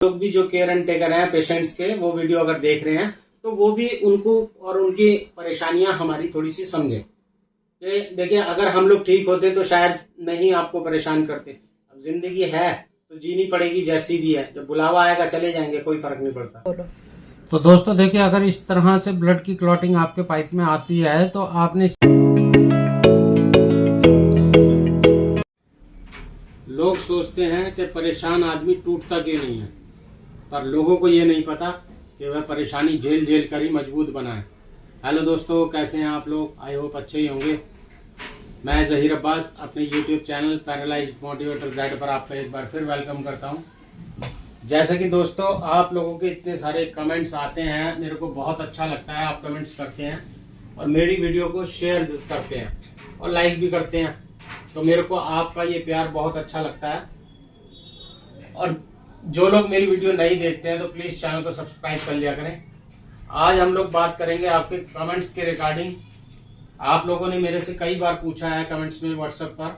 लोग भी जो केयर एंड टेकर हैं पेशेंट्स के, वो वीडियो अगर देख रहे हैं तो वो भी उनको और उनकी परेशानियां हमारी थोड़ी सी समझे। देखिए, अगर हम लोग ठीक होते तो शायद नहीं आपको परेशान करते। अब जिंदगी है तो जीनी पड़ेगी जैसी भी है, जब बुलावा आएगा चले जाएंगे, कोई फर्क नहीं पड़ता। तो दोस्तों देखिए, अगर इस तरह से ब्लड की क्लॉटिंग आपके पाइप में आती है तो आपने, लोग सोचते हैं कि परेशान आदमी टूटता क्यों नहीं है, पर लोगों को ये नहीं पता कि वह परेशानी झेल झेल कर ही मजबूत बना है। हेलो दोस्तों, कैसे हैं आप लोग? आई होप अच्छे ही होंगे। मैं ज़हीर अब्बास अपने YouTube channel paralysed motivator Z पर आपका एक बार फिर वेलकम करता हूं। जैसे कि दोस्तों, आप लोगों के इतने सारे कमेंट्स आते हैं, मेरे को बहुत अच्छा लगता है। आप कमेंट्स करते हैं और मेरी वीडियो को शेयर करते हैं और लाइक भी करते हैं, तो मेरे को आपका ये प्यार बहुत अच्छा लगता है। और जो लोग मेरी वीडियो नहीं देखते हैं तो प्लीज चैनल को सब्सक्राइब कर लिया करें। आज हम लोग बात करेंगे आपके कमेंट्स के रिगार्डिंग। आप लोगों ने मेरे से कई बार पूछा है कमेंट्स में व्हाट्सएप पर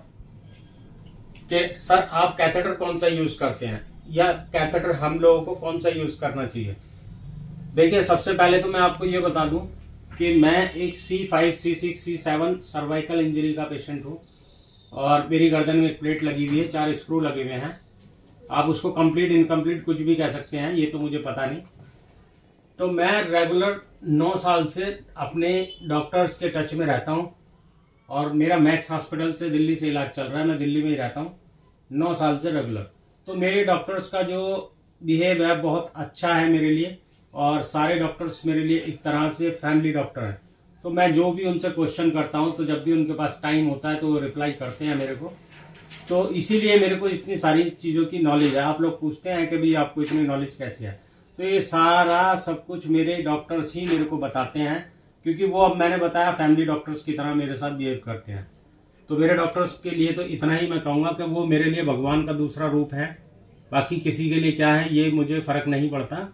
कि सर आप कैथेटर कौन सा यूज करते हैं, या कैथेटर हम लोगों को कौन सा यूज करना चाहिए। देखिए, सबसे पहले तो मैं आपको ये बता दूं कि मैं एक C5, C6, C7 cervical injury का पेशेंट हूं और मेरी गर्दन में एक प्लेट लगी हुई है, 4 स्क्रू लगे हुए हैं। आप उसको कंप्लीट इनकम्प्लीट कुछ भी कह सकते हैं, ये तो मुझे पता नहीं। तो मैं रेगुलर 9 साल से अपने डॉक्टर्स के टच में रहता हूं और मेरा मैक्स हॉस्पिटल से दिल्ली से इलाज चल रहा है। मैं दिल्ली में ही रहता हूं 9 साल से रेगुलर। तो मेरे डॉक्टर्स का जो बिहेव है बहुत अच्छा है मेरे लिए, और सारे डॉक्टर्स मेरे लिए एक तरह से फैमिली डॉक्टर हैं। तो मैं जो भी उनसे क्वेश्चन करता हूं तो जब भी उनके पास टाइम होता है तो वो रिप्लाई करते हैं मेरे को। तो इसीलिए मेरे को इतनी सारी चीज़ों की नॉलेज है। आप लोग पूछते हैं कि भाई आपको इतनी नॉलेज कैसे है, तो ये सारा सब कुछ मेरे डॉक्टर्स ही मेरे को बताते हैं, क्योंकि वो, अब मैंने बताया, फैमिली डॉक्टर्स की तरह मेरे साथ बिहेव करते हैं। तो मेरे डॉक्टर्स के लिए तो इतना ही मैं कहूँगा कि वो मेरे लिए भगवान का दूसरा रूप है। बाकी किसी के लिए क्या है ये मुझे फ़र्क नहीं पड़ता,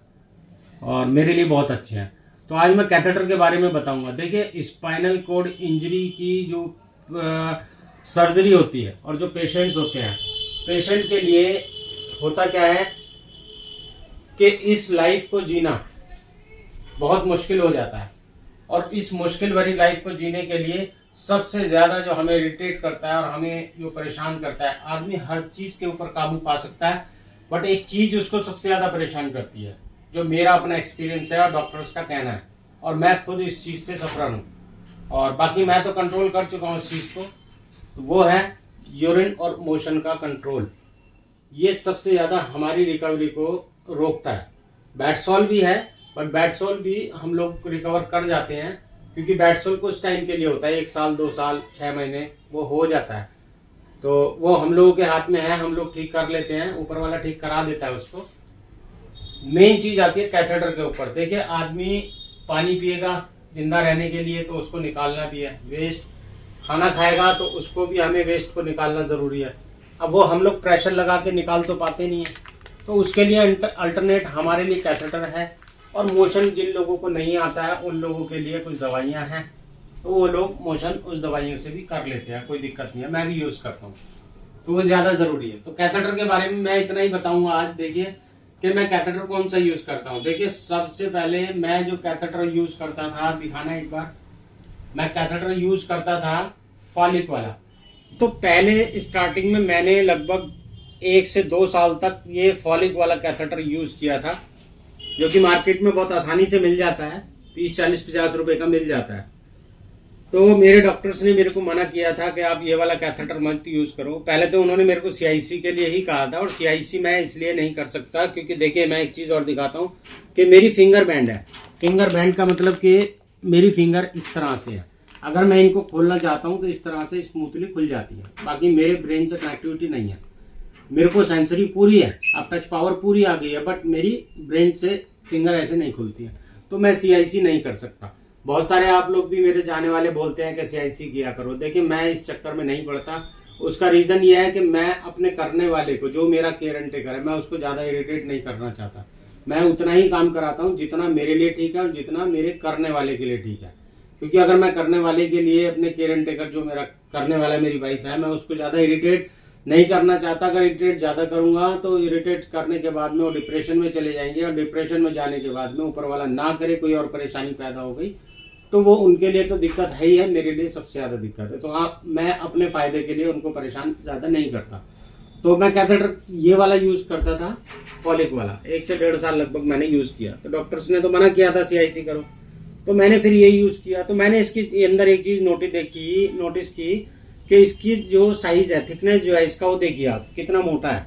और मेरे लिए बहुत अच्छे हैं। तो आज मैं कैथेटर के बारे में बताऊंगा। देखिए, स्पाइनल कॉर्ड इंजरी की जो सर्जरी होती है और जो पेशेंट्स होते हैं, पेशेंट के लिए होता क्या है कि इस लाइफ को जीना बहुत मुश्किल हो जाता है, और इस मुश्किल भरी लाइफ को जीने के लिए सबसे ज्यादा जो हमें इरिटेट करता है और हमें जो परेशान करता है, आदमी हर चीज के ऊपर काबू पा सकता है, बट एक चीज उसको सबसे ज्यादा परेशान करती है, जो मेरा अपना एक्सपीरियंस है और डॉक्टर्स का कहना है, और मैं खुद इस चीज से सफर हूं, और बाकी मैं तो कंट्रोल कर चुका हूं इस चीज को। तो वो है यूरिन और मोशन का कंट्रोल। ये सबसे ज्यादा हमारी रिकवरी को रोकता है। बैडसोल भी है, बट बैडसोल भी हम लोग रिकवर कर जाते हैं, क्योंकि बैडसोल कुछ टाइम के लिए होता है, 1 साल 2 साल 6 महीने वो हो जाता है। तो वो हम लोगों के हाथ में है, हम लोग ठीक कर लेते हैं, ऊपर वाला ठीक करा देता है उसको। मेन चीज आती है कैथेटर के ऊपर। देखिए, आदमी पानी पिएगा जिंदा रहने के लिए तो उसको निकालना भी है वेस्ट, खाना खाएगा तो उसको भी हमें वेस्ट को निकालना जरूरी है। अब वो हम लोग प्रेशर लगा के निकाल तो पाते नहीं है, तो उसके लिए अल्टरनेट हमारे लिए कैथेटर है। और मोशन जिन लोगों को नहीं आता है उन लोगों के लिए कुछ दवाइयां हैं, तो वो लोग मोशन उस दवाइयों से भी कर लेते हैं, कोई दिक्कत नहीं है। मैं भी यूज करता हूँ, तो वो ज्यादा जरूरी है। तो कैथेटर के बारे में मैं इतना ही बताऊंगा आज। देखिए कि मैं कैथेटर कौन सा यूज करता हूँ। देखिए, सबसे पहले मैं जो कैथेटर यूज करता था, दिखाना एक बार, मैं कैथेटर यूज करता था फॉलिक वाला। तो पहले स्टार्टिंग में मैंने लगभग 1 से 2 साल तक ये फॉलिक वाला कैथेटर यूज किया था, जो कि मार्केट में बहुत आसानी से मिल जाता है, 30, 40, 50 रुपए का मिल जाता है। तो मेरे डॉक्टर्स ने मेरे को मना किया था कि आप ये वाला कैथेटर मत यूज करो। पहले तो उन्होंने मेरे को CIC के लिए ही कहा था, और CIC मैं इसलिए नहीं कर सकता क्योंकि देखिए, मैं एक चीज और दिखाता हूँ कि मेरी फिंगर बैंड है। फिंगर बैंड का मतलब कि मेरी फिंगर इस तरह से है। अगर मैं इनको खोलना चाहता हूं तो इस तरह से स्मूथली खुल जाती है। बाकी मेरे ब्रेन से कनेक्टिविटी नहीं है, मेरे को सेंसरी पूरी है, अब टच पावर पूरी आ गई है, बट मेरी ब्रेन से फिंगर ऐसे नहीं खुलती है, तो मैं CIC नहीं कर सकता। बहुत सारे आप लोग भी मेरे जाने वाले बोलते हैं कि CIC किया करो। देखिए, मैं इस चक्कर में नहीं पड़ता। उसका रीजन ये है कि मैं अपने करने वाले को, जो मेरा केयर एंड टेकर है, मैं उसको ज्यादा इरिटेट नहीं करना चाहता। मैं उतना ही काम कराता हूँ जितना मेरे लिए ठीक है और जितना मेरे करने वाले के लिए ठीक है। क्योंकि अगर मैं करने वाले के लिए अपने केयर एंड टेकर, जो मेरा करने वाला मेरी वाइफ है, मैं उसको ज्यादा इरिटेट नहीं करना चाहता। अगर इरिटेट ज़्यादा करूंगा तो इरिटेट करने के बाद में वो डिप्रेशन में चले जाएंगे, और डिप्रेशन में जाने के बाद में ऊपर वाला ना करे कोई और परेशानी पैदा हो गई तो वो उनके लिए तो दिक्कत है ही है, मेरे लिए सबसे ज़्यादा दिक्कत है। तो मैं अपने फ़ायदे के लिए उनको परेशान ज़्यादा नहीं करता। तो मैं कैथेटर ये वाला यूज़ करता था, फॉलिक वाला, 1 से 1.5 साल लगभग मैंने यूज़ किया। तो डॉक्टर्स ने तो मना किया था CIC करो, तो मैंने फिर ये यूज़ किया। तो मैंने इसके अंदर एक चीज़ नोटिस की कि इसकी जो साइज है, थिकनेस जो है इसका, वो देखिए आप कितना मोटा है।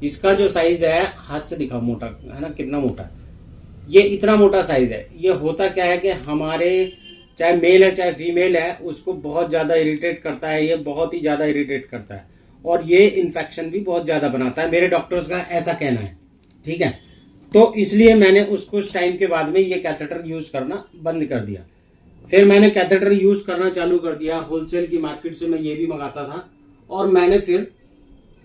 इसका जो साइज है, हाथ से दिखा, मोटा है ना, कितना मोटा है, ये इतना मोटा साइज है। ये होता क्या है कि हमारे चाहे मेल है चाहे फीमेल है, उसको बहुत ज्यादा इरिटेट करता है, ये बहुत ही ज्यादा इरिटेट करता है, और ये इन्फेक्शन भी बहुत ज्यादा बनाता है, मेरे डॉक्टर्स का ऐसा कहना है। ठीक है, तो इसलिए मैंने उसको उस टाइम के बाद में ये कैथेटर यूज करना बंद कर दिया। फिर मैंने कैथेटर यूज करना चालू कर दिया, होलसेल की मार्केट से मैं ये भी मंगाता था, और मैंने फिर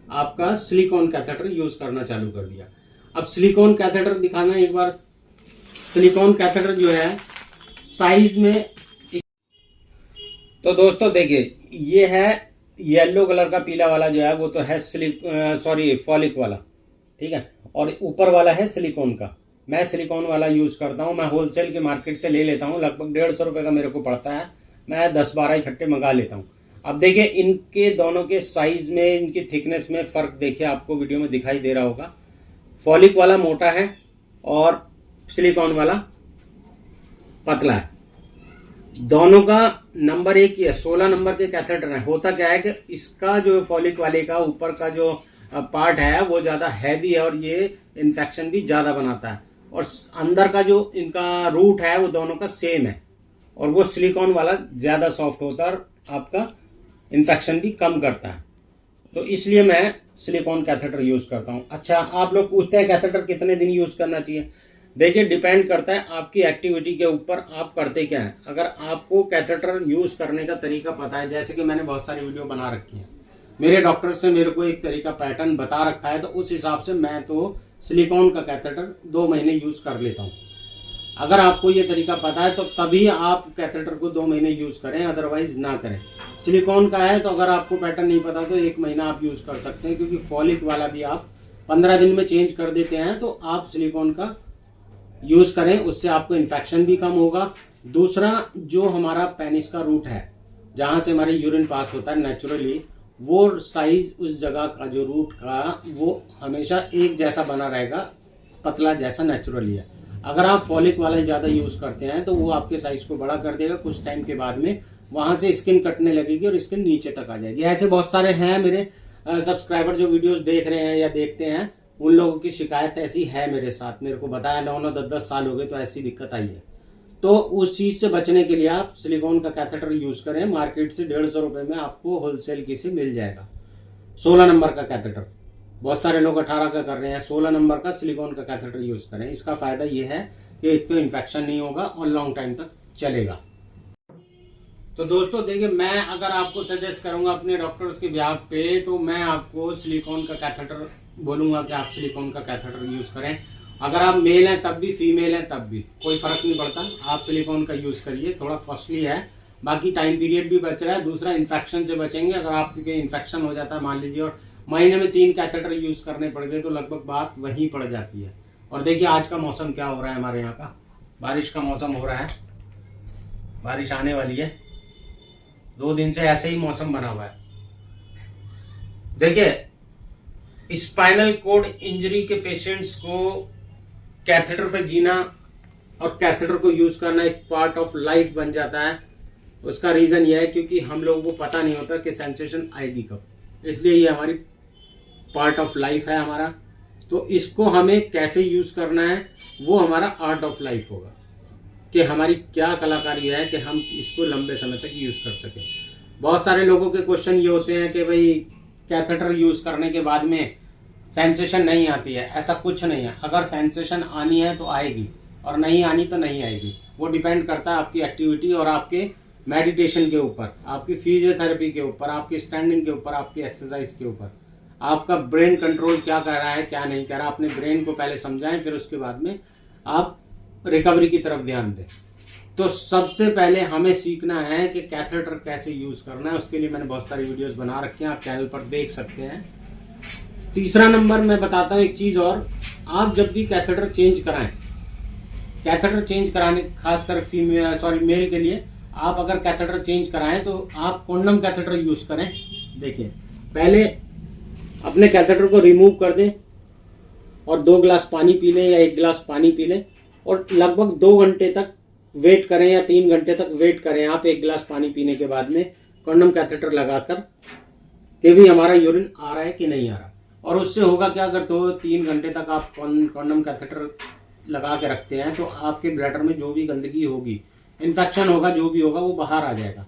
आपका सिलिकॉन कैथेटर यूज करना चालू कर दिया। अब सिलिकॉन कैथेटर दिखाना एक बार। सिलिकॉन कैथेटर जो है साइज में, तो दोस्तों देखिए, ये है येलो कलर का पीला वाला जो है, वो तो है फॉलिक वाला, ठीक है, और ऊपर वाला है सिलिकॉन का। मैं सिलिकॉन वाला यूज करता हूँ, मैं होलसेल के मार्केट से ले लेता हूँ, लगभग 150 रुपए का मेरे को पड़ता है, मैं 10-12 इकट्ठे मंगा लेता हूँ। अब देखिए इनके दोनों के साइज में, इनकी थिकनेस में फर्क देखिए, आपको वीडियो में दिखाई दे रहा होगा। फॉलिक वाला मोटा है और सिलिकॉन वाला पतला है। दोनों का नंबर एक ही है, 16 नंबर के कैथेटर है। होता क्या है कि इसका जो फॉलिक वाले का ऊपर का जो पार्ट है वो ज्यादा हैवी है, और ये इन्फेक्शन भी ज्यादा बनाता है, और अंदर का जो इनका रूट है वो दोनों का सेम है, और वो सिलिकॉन वाला ज्यादा सॉफ्ट होता है और आपका इन्फेक्शन भी कम करता है। तो इसलिए मैं सिलिकॉन कैथेटर यूज करता हूँ। अच्छा, आप लोग पूछते हैं कैथेटर कितने दिन यूज करना चाहिए। देखिए डिपेंड करता है आपकी एक्टिविटी के ऊपर, आप करते क्या है। अगर आपको कैथेटर यूज करने का तरीका पता है, जैसे कि मैंने बहुत सारी वीडियो बना रखी है, मेरे डॉक्टर से मेरे को एक तरीका पैटर्न बता रखा है, तो उस हिसाब से मैं तो सिलिकॉन का कैथेटर 2 महीने यूज कर लेता हूँ। अगर आपको ये तरीका पता है तो तभी आप कैथेटर को 2 महीने यूज करें, अदरवाइज ना करें। सिलिकॉन का है तो अगर आपको पैटर्न नहीं पता तो 1 महीना आप यूज कर सकते हैं, क्योंकि फॉलिक वाला भी आप 15 दिन में चेंज कर देते हैं। तो आप सिलिकॉन का यूज करें, उससे आपको इन्फेक्शन भी कम होगा। दूसरा, जो हमारा पेनिस का रूट है, जहां से हमारे यूरिन पास होता है नेचुरली, वो साइज उस जगह का जो रूट का, वो हमेशा एक जैसा बना रहेगा, पतला जैसा नेचुरली है। अगर आप फॉलिक वाला ज्यादा यूज करते हैं तो वो आपके साइज को बड़ा कर देगा, कुछ टाइम के बाद में वहां से स्किन कटने लगेगी और स्किन नीचे तक आ जाएगी। ऐसे बहुत सारे हैं मेरे सब्सक्राइबर जो वीडियोस देख रहे हैं या देखते हैं, उन लोगों की शिकायत ऐसी है मेरे साथ, मेरे को बताया 9-9, 10-10 साल हो गए तो ऐसी दिक्कत आई है। तो उस चीज से बचने के लिए आप सिलिकॉन का कैथेटर यूज करें। मार्केट से 150 रुपए में आपको होलसेल की से मिल जाएगा। 16 नंबर का कैथेटर, बहुत सारे लोग 18 का कर रहे हैं, 16 नंबर का सिलिकॉन का कैथेटर यूज करें। इसका फायदा यह है कि एक तो इन्फेक्शन नहीं होगा और लॉन्ग टाइम तक चलेगा। तो दोस्तों देखिए, मैं अगर आपको सजेस्ट करूंगा अपने डॉक्टर्स के बिहाफ पे, तो मैं आपको सिलिकॉन का कैथेटर बोलूंगा कि आप सिलिकॉन का कैथेटर यूज करें। अगर आप मेल हैं तब भी, फीमेल हैं तब भी, कोई फर्क नहीं पड़ता, आप सिलिकॉन का यूज करिए। थोड़ा कॉस्टली है, बाकी टाइम पीरियड भी बच रहा है। दूसरा, इन्फेक्शन से बचेंगे। अगर आपके इन्फेक्शन हो जाता है मान लीजिए, और महीने में 3 कैथेटर यूज करने पड़ गए, तो लगभग बात वहीं पड़ जाती है। और देखिए आज का मौसम क्या हो रहा है हमारे यहाँ का, बारिश का मौसम हो रहा है, बारिश आने वाली है। 2 दिन से ऐसे ही मौसम बना हुआ है। देखिए, स्पाइनल कॉर्ड इंजरी के पेशेंट्स को कैथेटर पे जीना और कैथेटर को यूज करना एक पार्ट ऑफ लाइफ बन जाता है। उसका रीजन यह है क्योंकि हम लोगों को पता नहीं होता कि सेंसेशन आएगी कब, इसलिए ये हमारी पार्ट ऑफ लाइफ है हमारा। तो इसको हमें कैसे यूज करना है वो हमारा आर्ट ऑफ लाइफ होगा, कि हमारी क्या कलाकारी है कि हम इसको लंबे समय तक यूज कर सकें। बहुत सारे लोगों के क्वेश्चन ये होते हैं कि भाई कैथेटर यूज करने के बाद में सेंसेशन नहीं आती है। ऐसा कुछ नहीं है, अगर सेंसेशन आनी है तो आएगी और नहीं आनी तो नहीं आएगी। वो डिपेंड करता है आपकी एक्टिविटी और आपके मेडिटेशन के ऊपर, आपकी फिजियोथेरेपी के ऊपर, आपकी स्टैंडिंग के ऊपर, आपकी एक्सरसाइज के ऊपर, आपका ब्रेन कंट्रोल क्या कर रहा है क्या नहीं कर रहा। अपने ब्रेन को पहले समझाएं, फिर उसके बाद में आप रिकवरी की तरफ ध्यान दें। तो सबसे पहले हमें सीखना है कि कैथेटर कैसे यूज करना है। उसके लिए मैंने बहुत सारी वीडियोस बना रखी हैं, आप चैनल पर देख सकते हैं। तीसरा नंबर मैं बताता हूँ एक चीज और, आप जब भी कैथेटर चेंज कराएं, कैथेटर चेंज कराने खासकर मेल के लिए, आप अगर कैथेटर चेंज कराएं तो आप कॉन्डम कैथेटर यूज करें। देखिए, पहले अपने कैथेटर को रिमूव कर दें और 2 गिलास पानी पी लें या 1 गिलास पानी पी लें और लगभग 2 घंटे तक वेट करें या 3 घंटे तक वेट करें आप 1 गिलास पानी पीने के बाद में कॉन्डम कैथेटर लगाकर कि भी हमारा यूरिन आ रहा है कि नहीं आ रहा। और उससे होगा क्या, अगर 2-3 घंटे तक आप कॉन्डम कैथेटर लगा के रखते हैं तो आपके ब्लैडर में जो भी गंदगी होगी, इन्फेक्शन होगा, जो भी होगा वो बाहर आ जाएगा,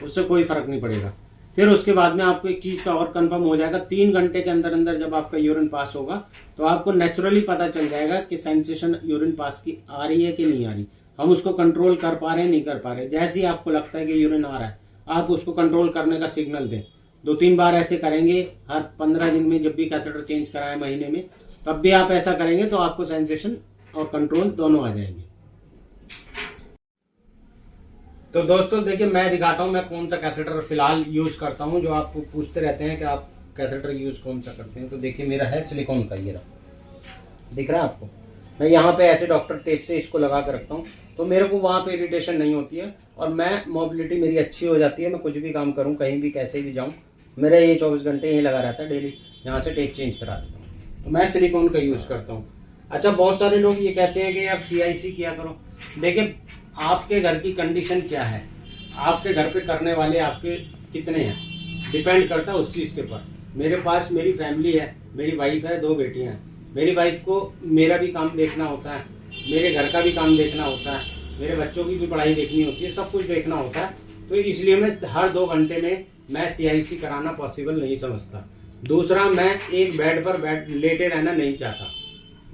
उससे कोई फर्क नहीं पड़ेगा। फिर उसके बाद में आपको एक चीज का और कंफर्म हो जाएगा, 3 घंटे के अंदर अंदर जब आपका यूरिन पास होगा तो आपको नेचुरली पता चल जाएगा कि सेंसेशन यूरिन पास की आ रही है कि नहीं आ रही, हम उसको कंट्रोल कर पा रहे हैं नहीं कर पा रहे। जैसे ही आपको लगता है कि यूरिन आ रहा है, आप उसको कंट्रोल करने का सिग्नल दें। 2-3 बार ऐसे करेंगे हर 15 दिन में, जब भी कैथेटर चेंज कराएं महीने में, तब भी आप ऐसा करेंगे तो आपको सेंसेशन और कंट्रोल दोनों आ जाएंगे। तो दोस्तों देखिए, मैं दिखाता हूं मैं कौन सा कैथेटर फिलहाल यूज करता हूं, जो आप पूछते रहते हैं कि आप कैथेटर यूज कौन सा करते हैं। तो देखिए, मेरा है सिलिकॉन का, ये रहा, दिख रहा है आपको। मैं यहाँ पे ऐसे डॉक्टर टेप से इसको लगा कर रखता हूँ, तो मेरे को वहां पे इरिटेशन नहीं होती है और मैं मोबिलिटी मेरी अच्छी हो जाती है। मैं कुछ भी काम करूँ, कहीं भी कैसे भी जाऊँ, मेरा ये 24 घंटे यही लगा रहता है, डेली यहाँ से टेप चेंज करा देता हूँ। तो मैं सिलिकॉन का यूज करता हूँ। अच्छा, बहुत सारे लोग ये कहते हैं कि यार CIC किया करो। देखिए, आपके घर की कंडीशन क्या है, आपके घर पे करने वाले आपके कितने हैं, डिपेंड करता है उस चीज के ऊपर। मेरे पास मेरी फैमिली है, मेरी वाइफ है, 2 बेटियां हैं। मेरी वाइफ को मेरा भी काम देखना होता है, मेरे घर का भी काम देखना होता है, मेरे बच्चों की भी पढ़ाई देखनी होती है, सब कुछ देखना होता है। तो इसलिए मैं हर 2 घंटे में मैं CIC कराना पॉसिबल नहीं समझता। दूसरा, मैं एक बेड पर लेटे रहना नहीं चाहता।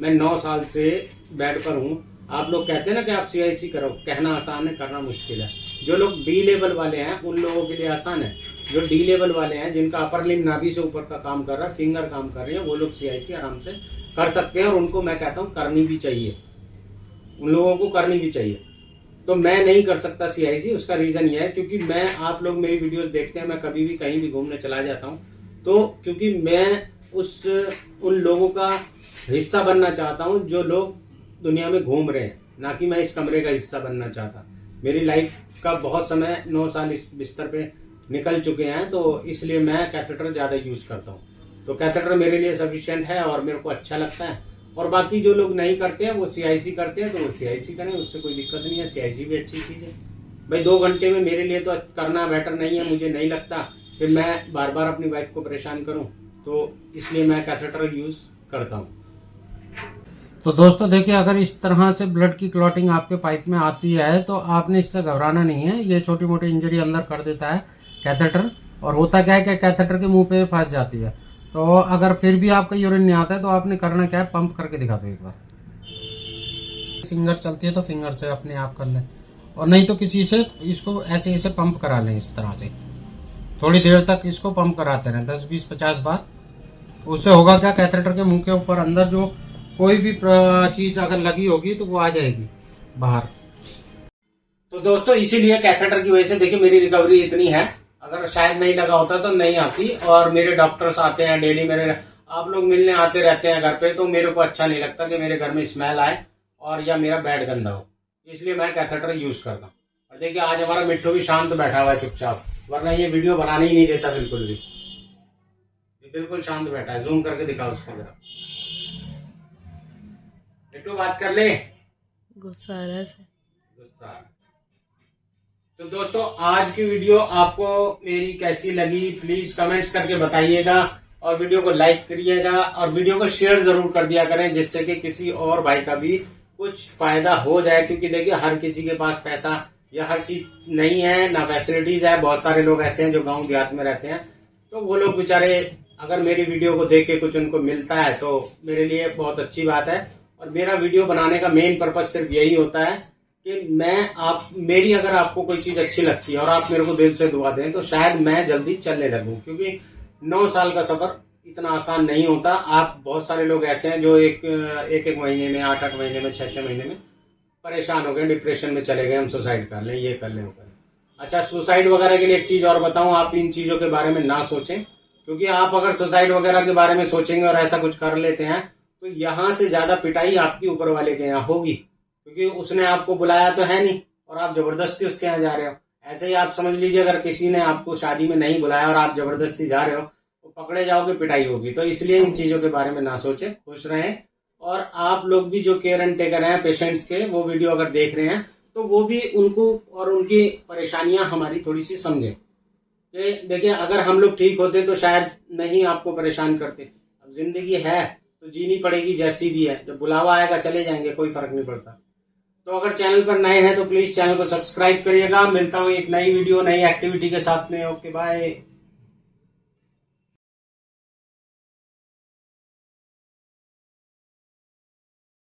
मैं 9 साल से बेड पर हूँ। आप लोग कहते हैं ना कि आप CIC करो, कहना आसान है, करना मुश्किल है। जो लोग D लेवल वाले हैं उन लोगों के लिए आसान है। जो D लेवल वाले हैं, जिनका अपर लिम्ब नाभि से ऊपर का काम कर रहा है, फिंगर काम कर रहे हैं, वो लोग CIC आराम से कर सकते हैं और उनको मैं कहता हूँ करनी भी चाहिए, उन लोगों को करनी भी चाहिए। तो मैं नहीं कर सकता CIC। उसका रीजन ये है क्योंकि मैं, आप लोग मेरी वीडियोस देखते हैं, मैं कभी भी कहीं भी घूमने चला जाता हूँ, तो क्योंकि मैं उन लोगों का हिस्सा बनना चाहता हूँ जो लोग दुनिया में घूम रहे हैं, ना कि मैं इस कमरे का हिस्सा बनना चाहता। मेरी लाइफ का बहुत समय 9 साल इस बिस्तर पे निकल चुके हैं, तो इसलिए मैं कैथेटर ज्यादा यूज करता हूँ। तो कैथेटर मेरे लिए सफिशिएंट है और मेरे को अच्छा लगता है। और बाकी जो लोग नहीं करते हैं वो CIC करते हैं, तो वो CIC करें, उससे कोई दिक्कत नहीं है। CIC भी अच्छी चीज है भाई। 2 घंटे में मेरे लिए तो करना बेटर नहीं है, मुझे नहीं लगता कि मैं बार बार अपनी वाइफ को परेशान करूं, तो इसलिए मैं कैथेटर यूज करता हूं। तो दोस्तों देखिए, अगर इस तरह से ब्लड की क्लॉटिंग आपके पाइप में आती है तो आपने इससे घबराना नहीं है। ये छोटी मोटी इंजरी अंदर कर देता है कैथेटर, और होता क्या है कि कैथेटर के मुंह पे फंस जाती है। तो अगर फिर भी आपका यूरिन नहीं आता है तो आपने करना क्या है, पंप करके दिखा दो एक बार। फिंगर चलती है तो फिंगर से अपने आप कर लें, और नहीं तो किसी से इसको ऐसे पंप करा लें। इस तरह से थोड़ी देर तक इसको पंप कराते रहें, 10, 20, 50 बार। उससे होगा क्या, कैथेटर के मुंह के ऊपर अंदर जो कोई भी चीज अगर लगी होगी तो वो आ जाएगी बाहर। तो दोस्तों इसीलिए कैथेटर की वजह से देखिए मेरी रिकवरी इतनी है। अगर शायद नहीं लगा होता तो नहीं आती। और मेरे डॉक्टर्स आते हैं डेली, मेरे आप लोग मिलने आते रहते हैं घर पे, तो मेरे को अच्छा नहीं लगता कि मेरे घर में स्मेल आए और या मेरा बेड गंदा हो, इसलिए मैं कैथेटर यूज करता हूँ। और देखिए आज हमारा मिट्टू भी शांत बैठा हुआ है चुपचाप, वरना ये वीडियो बनाने ही नहीं देता बिल्कुल भी। बिल्कुल शांत बैठा है, जूम करके दिखाओ उसको जरा। मिट्टू बात कर ले, गुस्सा आ रहा है। गुस्सा। तो दोस्तों आज की वीडियो आपको मेरी कैसी लगी प्लीज कमेंट्स करके बताइएगा, और वीडियो को लाइक करिएगा और वीडियो को शेयर जरूर कर दिया करें, जिससे कि किसी और भाई का भी कुछ फायदा हो जाए। क्योंकि देखिए हर किसी के पास पैसा या हर चीज नहीं है, ना फैसिलिटीज है। बहुत सारे लोग ऐसे हैं जो गांव देहात में रहते हैं, तो वो लोग बेचारे अगर मेरी वीडियो को देख के कुछ उनको मिलता है तो मेरे लिए बहुत अच्छी बात है। और मेरा वीडियो बनाने का मेन पर्पज सिर्फ यही होता है कि मेरी अगर आपको कोई चीज अच्छी लगती है और आप मेरे को दिल से दुआ दें तो शायद मैं जल्दी चलने लगूं। क्योंकि 9 साल का सफर इतना आसान नहीं होता। आप बहुत सारे लोग ऐसे हैं जो एक महीने में, 8 महीने में, 6 महीने में परेशान हो गए, डिप्रेशन में चले गए, हम सुसाइड कर लें, ये कर लें, वो कर लें। अच्छा, सुसाइड वगैरह के लिए एक चीज और बताऊं, आप इन चीजों के बारे में ना सोचें, क्योंकि आप अगर सुसाइड वगैरह के बारे में सोचेंगे और ऐसा कुछ कर लेते हैं तो यहाँ से ज्यादा पिटाई आपकी ऊपर वाले के यहाँ होगी, क्योंकि उसने आपको बुलाया तो है नहीं और आप जबरदस्ती उसके यहाँ जा रहे हो। ऐसे ही आप समझ लीजिए, अगर किसी ने आपको शादी में नहीं बुलाया और आप जबरदस्ती जा रहे हो तो पकड़े जाओगे, पिटाई होगी। तो इसलिए इन चीजों के बारे में ना सोचें, खुश रहें। और आप लोग भी जो केयर एंड टेकर हैं पेशेंट्स के, वो वीडियो अगर देख रहे हैं तो वो भी उनको और उनकी परेशानियां हमारी थोड़ी सी समझें। देखिए, अगर हम लोग ठीक होते तो शायद नहीं आपको परेशान करते। अब जिंदगी है तो जीनी पड़ेगी जैसी भी है, जब बुलावा आएगा चले जाएंगे, कोई फर्क नहीं पड़ता। तो अगर चैनल पर नए हैं तो प्लीज चैनल को सब्सक्राइब करिएगा। मिलता हूँ एक नई वीडियो, नई एक्टिविटी के साथ में। Okay, bye.